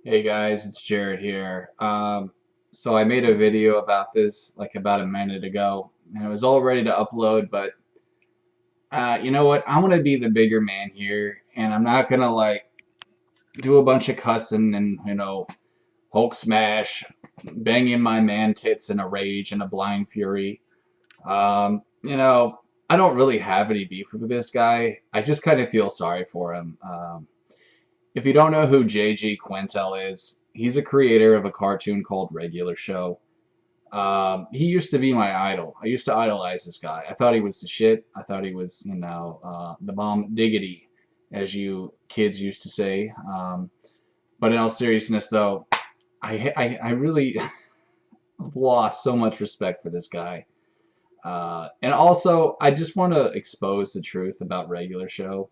Hey guys, it's Jared here. So I made a video about this like about a minute ago, and it was all ready to upload, but you know what? I'm gonna be the bigger man here, and I'm not gonna like do a bunch of cussing and Hulk smash, banging my man tits in a rage and a blind fury. I don't really have any beef with this guy. I just kind of feel sorry for him. If you don't know who J.G. Quintel is, he's a creator of a cartoon called Regular Show. He used to be my idol. I used to idolize this guy. I thought he was the shit. I thought he was, the bomb diggity, as you kids used to say. But in all seriousness, though, I really lost so much respect for this guy. And also, I just want to expose the truth about Regular Show.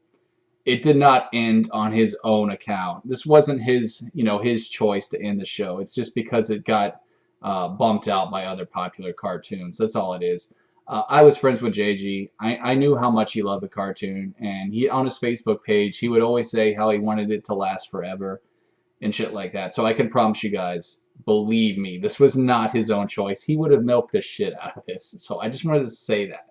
It did not end on his own account. This wasn't his choice to end the show. It's just because it got bumped out by other popular cartoons. That's all it is. I was friends with JG. I knew how much he loved the cartoon, and he on his Facebook page he would always say how he wanted it to last forever and shit like that. So I can promise you guys, believe me, this was not his own choice. He would have milked the shit out of this. So I just wanted to say that.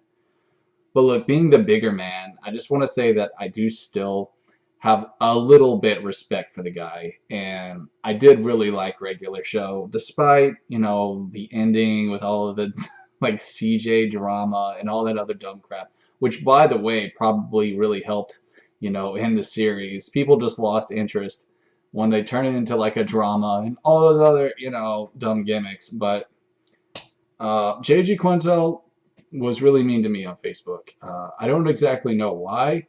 But look, being the bigger man, I just want to say that I do still have a little bit respect for the guy. And I did really like Regular Show, despite, the ending with all of the like CJ drama and all that other dumb crap, which by the way probably really helped, in the series. People just lost interest when they turn it into like a drama and all those other, dumb gimmicks. But JG Quintel was really mean to me on Facebook. I don't exactly know why.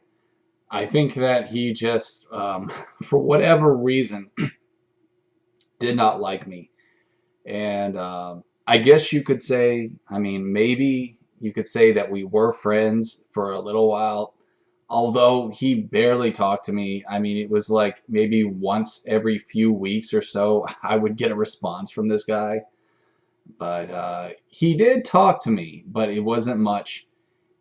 I think that he just, for whatever reason, did not like me. And I guess you could say, I mean, maybe you could say that we were friends for a little while. Although he barely talked to me. I mean, it was like maybe once every few weeks or so I would get a response from this guy. But he did talk to me, but it wasn't much.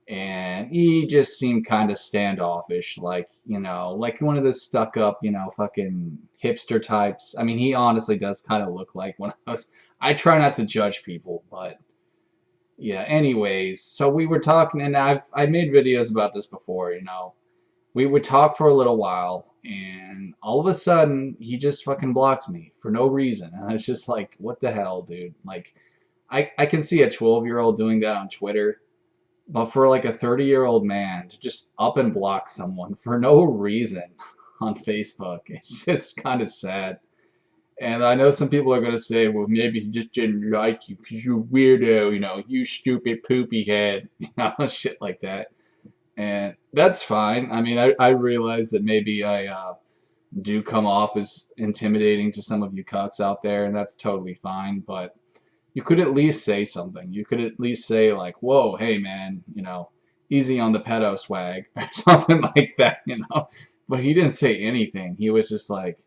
And he just seemed kind of standoffish, like, like one of those stuck up, fucking hipster types. I mean, he honestly does kind of look like one of those. I try not to judge people, but yeah, anyways, so we were talking, and I made videos about this before, we would talk for a little while, and all of a sudden he just fucking blocks me for no reason. And I was just like, what the hell, dude? Like, I can see a 12-year-old doing that on Twitter, but for like a 30-year-old man to just up and block someone for no reason on Facebook, it's just kind of sad. And I know some people are going to say, well, maybe he just didn't like you because you're weirdo, you stupid poopy head, shit like that. And that's fine. I mean, I realize that maybe I do come off as intimidating to some of you cucks out there, and that's totally fine, but you could at least say something. You could at least say, like, whoa, hey, man, easy on the pedo swag, or something like that. But he didn't say anything. He was just like,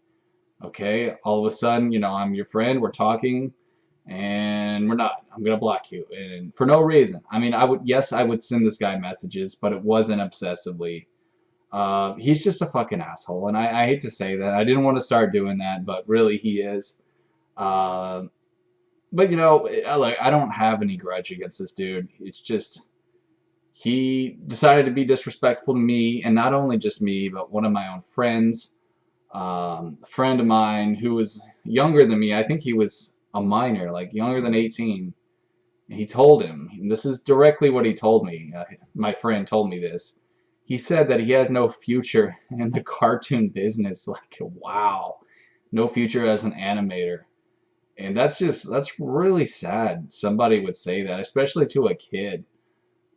okay, all of a sudden, I'm your friend, we're talking, and we're not. I'm gonna block you, and for no reason. I mean, yes, I would send this guy messages, but it wasn't obsessively. He's just a fucking asshole, and I hate to say that. I didn't want to start doing that, but really he is. Uh, but like, I don't have any grudge against this dude. It's just he decided to be disrespectful to me, and not only just me, but one of my own friends. A friend of mine who was younger than me. I think he was a minor, like younger than 18. And he told him, and this is directly what he told me. My friend told me this. He said that he has no future in the cartoon business. Like, wow, no future as an animator. And that's really sad. Somebody would say that, especially to a kid.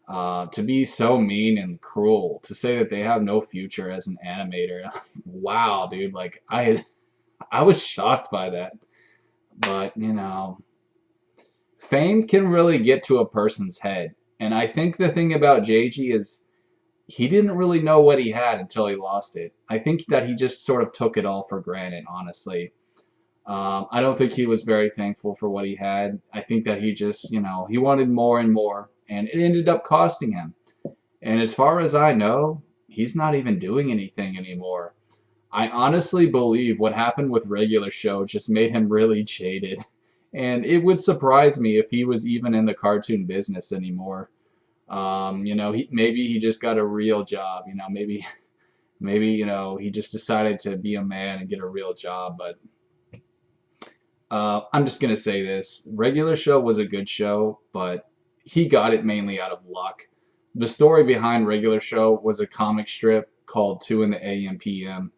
To be so mean and cruel, to say that they have no future as an animator. Wow, dude, like I was shocked by that. But, fame can really get to a person's head. And I think the thing about JG is he didn't really know what he had until he lost it. I think that he just sort of took it all for granted, honestly. I don't think he was very thankful for what he had. I think that he just, he wanted more and more, and it ended up costing him. And as far as I know, he's not even doing anything anymore. I honestly believe what happened with Regular Show just made him really jaded. And it would surprise me if he was even in the cartoon business anymore. Maybe he just got a real job. Maybe he just decided to be a man and get a real job. But I'm just gonna say this: Regular Show was a good show, but he got it mainly out of luck. The story behind Regular Show was a comic strip called 2 in the AM PM.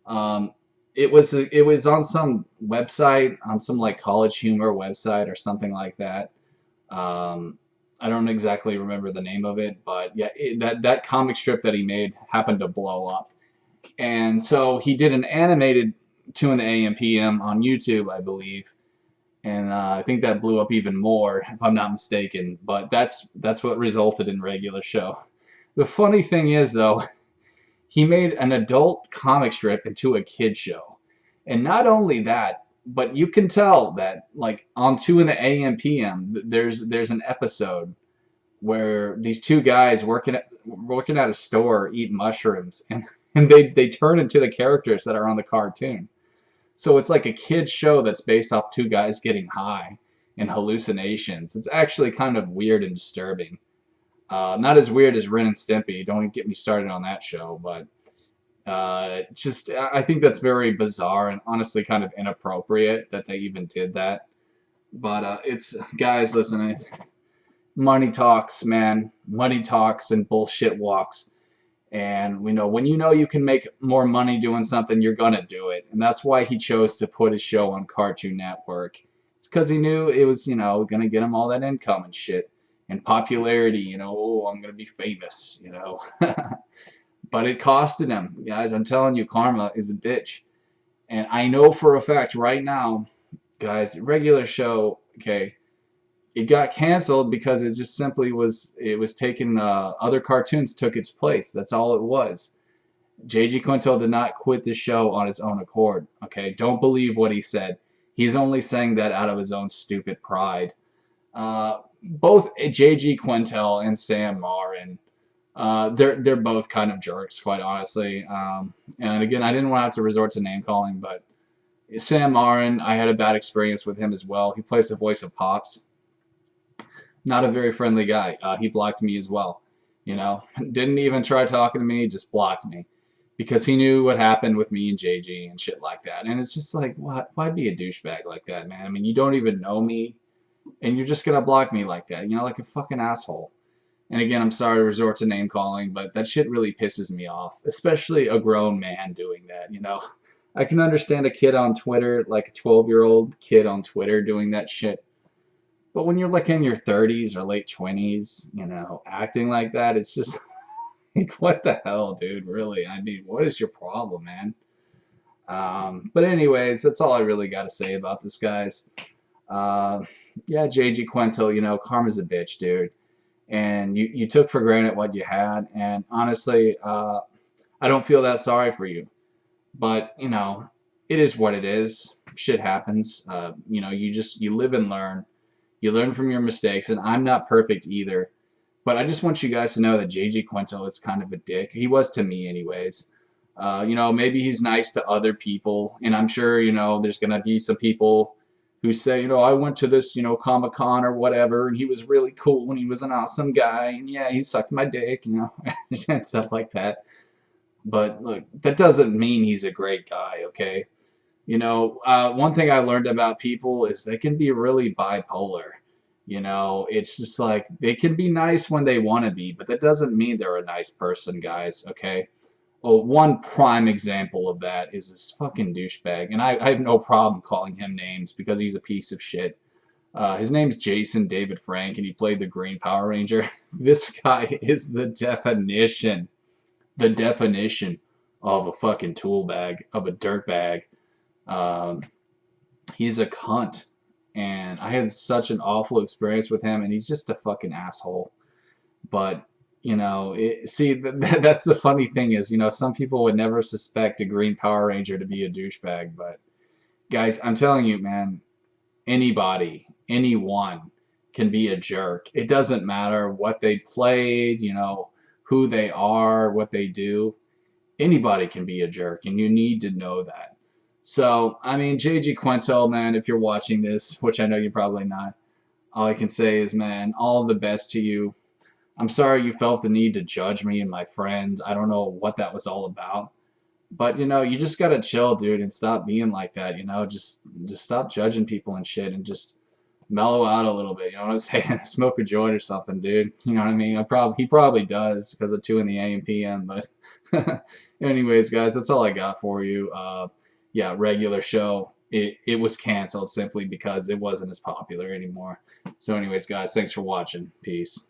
Um, it was on some website, on some like College Humor website or something like that. Um, I don't exactly remember the name of it, but yeah, that comic strip that he made happened to blow up, and so he did an animated 2 in the AM PM on YouTube, I believe, and I think that blew up even more, if I'm not mistaken. But that's what resulted in Regular Show. The funny thing is, though, he made an adult comic strip into a kid show. And not only that, but you can tell that like on 2 in the AM PM, there's an episode where these two guys working at a store eat mushrooms and they turn into the characters that are on the cartoon. So it's like a kid show that's based off two guys getting high and hallucinations. It's actually kind of weird and disturbing. Not as weird as Ren and Stimpy. Don't get me started on that show, but just I think that's very bizarre and honestly kind of inappropriate that they even did that. But it's guys, listen, money talks, man. Money talks and bullshit walks. And we know when you know you can make more money doing something, you're gonna do it. And that's why he chose to put his show on Cartoon Network. It's because he knew it was, gonna get him all that income and shit and popularity. Oh, I'm gonna be famous. But it costed him, guys. I'm telling you, karma is a bitch. And I know for a fact right now, guys, Regular Show, okay, it got canceled because it just simply was taken, other cartoons took its place. That's all it was. J.G. Quintel did not quit the show on his own accord, okay? Don't believe what he said. He's only saying that out of his own stupid pride. Both J.G. Quintel and Sam Marin, they're both kind of jerks, quite honestly. And again, I didn't want to have to resort to name calling, but Sam Marin, I had a bad experience with him as well. He plays the voice of Pops. Not a very friendly guy. He blocked me as well. Didn't even try talking to me, just blocked me because he knew what happened with me and JG and shit like that. And it's just like, what? Why be a douchebag like that, man? I mean, you don't even know me, and you're just gonna block me like that, like a fucking asshole. And again, I'm sorry to resort to name calling, but that shit really pisses me off, especially a grown man doing that. I can understand a kid on Twitter, like a 12-year-old kid on Twitter doing that shit. But when you're like in your 30s or late 20s, acting like that, it's just like, what the hell, dude? Really? I mean, what is your problem, man? But anyways, that's all I really got to say about this, guys. Yeah, J.G. Quintel, karma's a bitch, dude. And you took for granted what you had. And honestly, I don't feel that sorry for you. But, it is what it is. Shit happens. You live and learn. You learn from your mistakes, and I'm not perfect either. But I just want you guys to know that J.G. Quintel is kind of a dick. He was to me anyways. Maybe he's nice to other people, and I'm sure, there's going to be some people who say, I went to this, Comic-Con or whatever, and he was really cool, and he was an awesome guy, and yeah, he sucked my dick, and stuff like that. But, look, that doesn't mean he's a great guy, okay? One thing I learned about people is they can be really bipolar. It's just like they can be nice when they want to be, but that doesn't mean they're a nice person, guys, okay? Well, one prime example of that is this fucking douchebag, and I have no problem calling him names because he's a piece of shit. His name's Jason David Frank, and he played the Green Power Ranger. This guy is the definition of a fucking tool bag, of a dirt bag. He's a cunt, and I had such an awful experience with him, and he's just a fucking asshole. But that's the funny thing is, some people would never suspect a Green Power Ranger to be a douchebag, but guys, I'm telling you, man, anyone can be a jerk. It doesn't matter what they played, who they are, what they do. anybody can be a jerk, and you need to know that. So, I mean, JG Quintel, man, if you're watching this, which I know you're probably not, all I can say is, man, all the best to you. I'm sorry you felt the need to judge me and my friends. I don't know what that was all about. But, you just gotta chill, dude, and stop being like that, Just stop judging people and shit and just mellow out a little bit, you know what I'm saying? Smoke a joint or something, dude. You know what I mean? He probably does because of 2 in the AM PM, but anyways, guys, that's all I got for you. Yeah, regular show. It was canceled simply because it wasn't as popular anymore. So anyways, guys, thanks for watching. Peace.